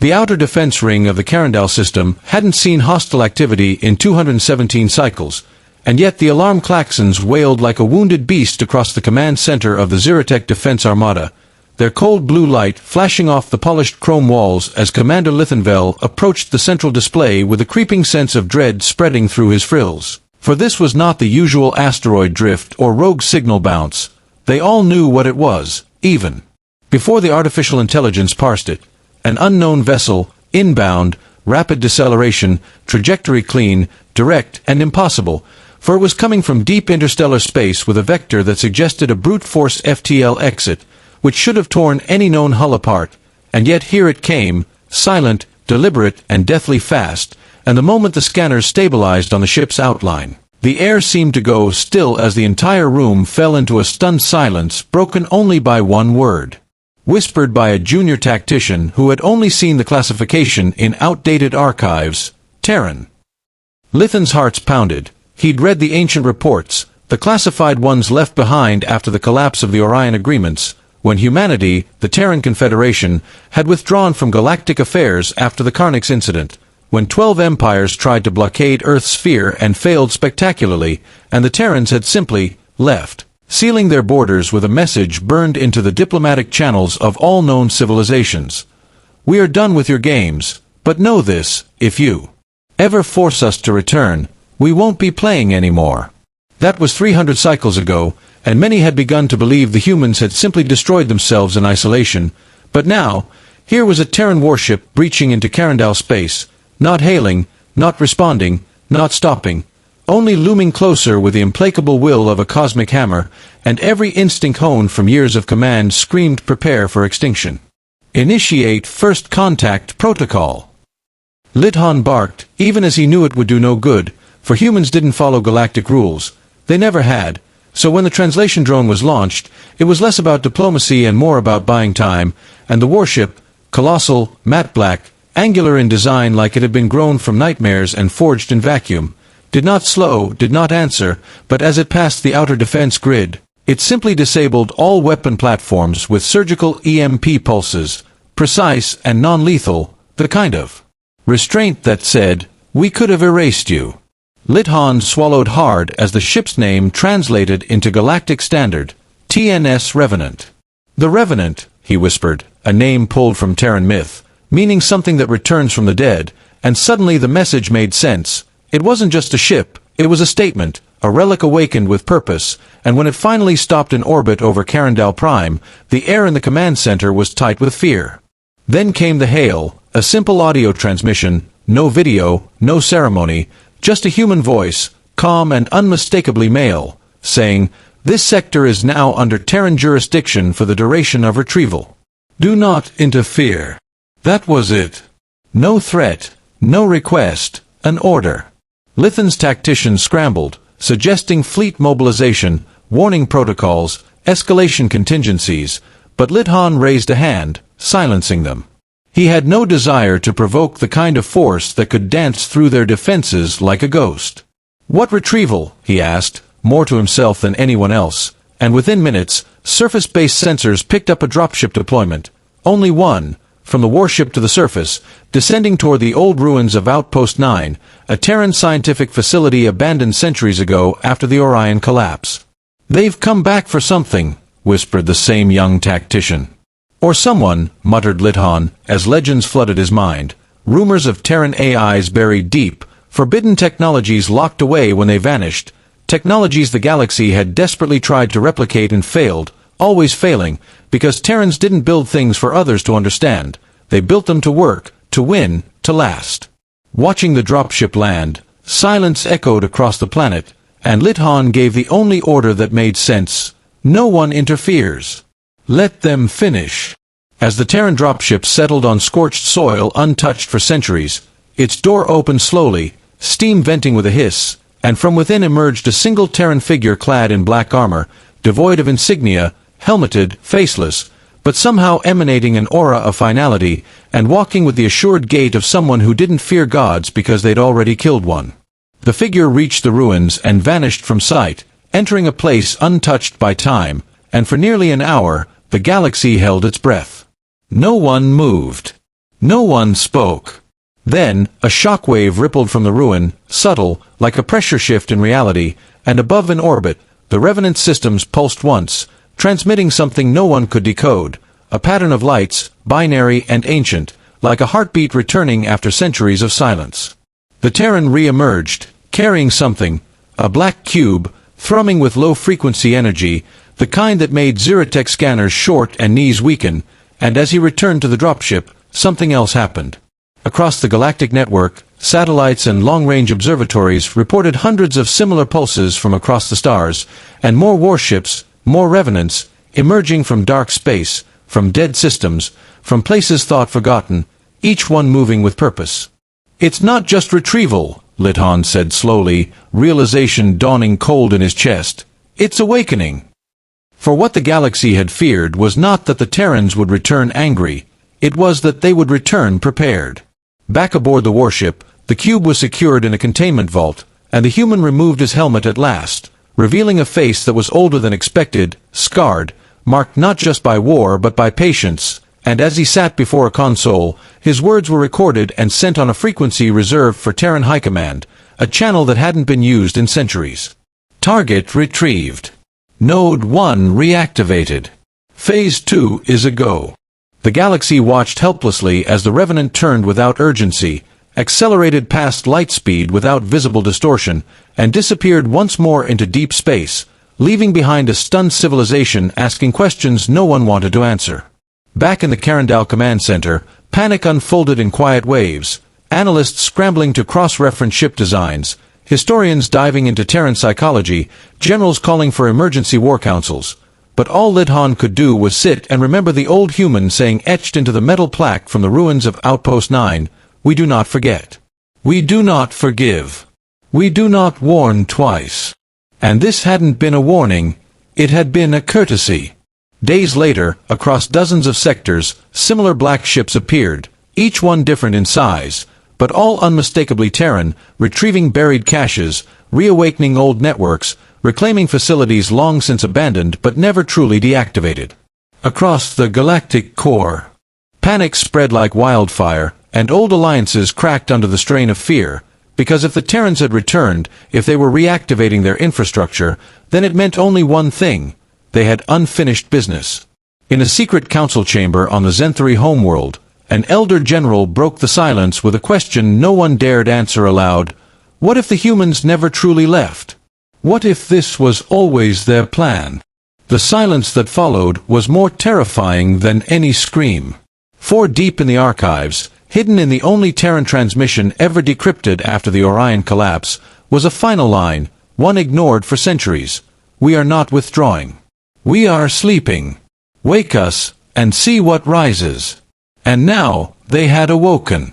The outer defense ring of the Carindale system hadn't seen hostile activity in 217 cycles, and yet the alarm klaxons wailed like a wounded beast across the command center of the Zyrtec Defense Armada, their cold blue light flashing off the polished chrome walls as Commander Lithenvel approached the central display with a creeping sense of dread spreading through his frills. For this was not the usual asteroid drift or rogue signal bounce. They all knew what it was, even before the artificial intelligence parsed it. An unknown vessel, inbound, rapid deceleration, trajectory clean, direct, and impossible, for it was coming from deep interstellar space with a vector that suggested a brute force FTL exit, which should have torn any known hull apart, and yet here it came, silent, deliberate, and deathly fast, and the moment the scanners stabilized on the ship's outline, the air seemed to go still as the entire room fell into a stunned silence broken only by one word, whispered by a junior tactician who had only seen the classification in outdated archives, Terran. Lithen's heart pounded. He'd read the ancient reports, the classified ones left behind after the collapse of the Orion agreements, when humanity, the Terran Confederation, had withdrawn from galactic affairs after the Karnix incident, when 12 empires tried to blockade Earth's sphere and failed spectacularly, and the Terrans had simply left, sealing their borders with a message burned into the diplomatic channels of all known civilizations. We are done with your games, but know this, if you ever force us to return, we won't be playing anymore. That was 300 cycles ago, and many had begun to believe the humans had simply destroyed themselves in isolation, but now, here was a Terran warship breaching into Carindale space, not hailing, not responding, not stopping, only looming closer with the implacable will of a cosmic hammer, and every instinct honed from years of command screamed prepare for extinction. Initiate first contact protocol. Lithan barked, even as he knew it would do no good, for humans didn't follow galactic rules. They never had. So when the translation drone was launched, it was less about diplomacy and more about buying time, and the warship, colossal, matte black, angular in design like it had been grown from nightmares and forged in vacuum, did not slow, did not answer, but as it passed the outer defense grid, it simply disabled all weapon platforms with surgical EMP pulses, precise and non-lethal, the kind of restraint that said, "We could have erased you." Lithan swallowed hard as the ship's name translated into galactic standard, TNS Revenant. The Revenant, he whispered, a name pulled from Terran myth, meaning something that returns from the dead, and suddenly the message made sense. It wasn't just a ship, it was a statement, a relic awakened with purpose, and when it finally stopped in orbit over Carindale Prime, the air in the command center was tight with fear. Then came the hail, a simple audio transmission, no video, no ceremony, just a human voice, calm and unmistakably male, saying, "This sector is now under Terran jurisdiction for the duration of retrieval. Do not interfere." That was it. No threat, no request, an order. Lithen's tacticians scrambled, suggesting fleet mobilization, warning protocols, escalation contingencies, but Lithan raised a hand, silencing them. He had no desire to provoke the kind of force that could dance through their defenses like a ghost. "What retrieval?" he asked, more to himself than anyone else, and within minutes, surface-based sensors picked up a dropship deployment. Only one, from the warship to the surface, descending toward the old ruins of Outpost 9, a Terran scientific facility abandoned centuries ago after the Orion collapse. "They've come back for something," whispered the same young tactician. "Or someone," muttered Lithan, as legends flooded his mind. Rumors of Terran AIs buried deep, forbidden technologies locked away when they vanished, technologies the galaxy had desperately tried to replicate and failed, always failing, because Terrans didn't build things for others to understand. They built them to work, to win, to last. Watching the dropship land, silence echoed across the planet, and Lithan gave the only order that made sense: no one interferes. Let them finish. As the Terran dropship settled on scorched soil untouched for centuries, its door opened slowly, steam venting with a hiss, and from within emerged a single Terran figure clad in black armor, devoid of insignia, helmeted, faceless, but somehow emanating an aura of finality, and walking with the assured gait of someone who didn't fear gods because they'd already killed one. The figure reached the ruins and vanished from sight, entering a place untouched by time, and for nearly an hour, the galaxy held its breath. No one moved. No one spoke. Then, a shockwave rippled from the ruin, subtle, like a pressure shift in reality, and above in orbit, the revenant systems pulsed once, transmitting something no one could decode, a pattern of lights, binary and ancient, like a heartbeat returning after centuries of silence. The Terran re-emerged, carrying something, a black cube, thrumming with low-frequency energy, the kind that made Zeratech scanners short and knees weaken, and as he returned to the dropship, something else happened. Across the galactic network, satellites and long-range observatories reported hundreds of similar pulses from across the stars, and more warships, more revenants, emerging from dark space, from dead systems, from places thought forgotten, each one moving with purpose. "It's not just retrieval," Lithan said slowly, realization dawning cold in his chest. "It's awakening." For what the galaxy had feared was not that the Terrans would return angry, it was that they would return prepared. Back aboard the warship, the cube was secured in a containment vault, and the human removed his helmet at last, revealing a face that was older than expected, scarred, marked not just by war but by patience, and as he sat before a console, his words were recorded and sent on a frequency reserved for Terran High Command, a channel that hadn't been used in centuries. Target retrieved. Node 1 reactivated. Phase 2 is a go. The galaxy watched helplessly as the Revenant turned without urgency, accelerated past light speed without visible distortion, and disappeared once more into deep space, leaving behind a stunned civilization asking questions no one wanted to answer. Back in the Carindal Command Center, panic unfolded in quiet waves, analysts scrambling to cross-reference ship designs, historians diving into Terran psychology, generals calling for emergency war councils. But all Lidhan could do was sit and remember the old human saying etched into the metal plaque from the ruins of Outpost 9, "We do not forget. We do not forgive. We do not warn twice." And this hadn't been a warning, it had been a courtesy. Days later, across dozens of sectors, similar black ships appeared, each one different in size, but all unmistakably Terran, retrieving buried caches, reawakening old networks, reclaiming facilities long since abandoned but never truly deactivated. Across the galactic core, panic spread like wildfire, and old alliances cracked under the strain of fear, because if the Terrans had returned, if they were reactivating their infrastructure, then it meant only one thing: they had unfinished business. In a secret council chamber on the Zenthari homeworld, an elder general broke the silence with a question no one dared answer aloud. What if the humans never truly left? What if this was always their plan? The silence that followed was more terrifying than any scream. For deep in the archives, hidden in the only Terran transmission ever decrypted after the Orion collapse, was a final line, one ignored for centuries. "We are not withdrawing. We are sleeping. Wake us, and see what rises." And now, they had awoken.